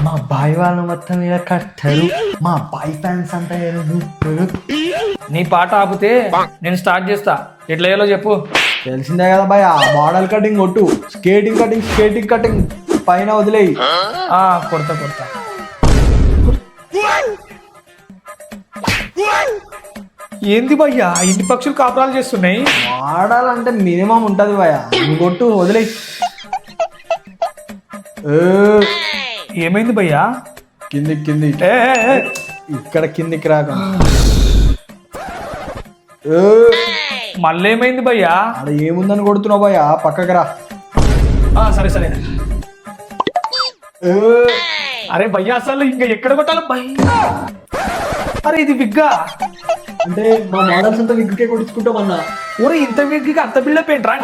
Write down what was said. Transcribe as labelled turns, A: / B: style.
A: మా బాయ్ వాళ్ళు మొత్తం ఇలా కట్టారు, మా బాయ్ ఫ్యాన్స్ అంతా చూస్తారు.
B: నీ పాట ఆపితే నేను స్టార్ట్ చేస్తా. ఎట్లా వేయాలో చెప్పు.
A: తెలిసిందే కదా బాయ్, మోడల్ కటింగ్ కొట్టు, స్కేటింగ్ కటింగ్ పైన వదిలేయి.
B: కొడతా కొడతా. ఏంది భయ్యా ఇన్ని పక్షులు కాపురాలు చేస్తున్నాయి?
A: మోడల్ అంటే మినిమం ఉంటది భయ, నువ్వు కొట్టు వదిలేయి.
B: ఏమైంది భయ్యా?
A: కింది ఇక్కడ కిందికి రాక.
B: మళ్ళీ ఏమైంది భయ్యా?
A: అక్కడ ఏముందని కొడుతున్నావు భయ, పక్కకి రా.
B: సరే సరే. అరే భయ్యా అసలు ఇంకా ఎక్కడ కొట్టాలి భయ్యా? అరే ఇది విగ్గా
A: అంటే మా మోడల్స్ అంతా విగ్గుకే కొట్టించుకుంటామన్నా.
B: ఊరే ఇంత విగ్గిగా అంత బిల్డప్ ఏంట్రా?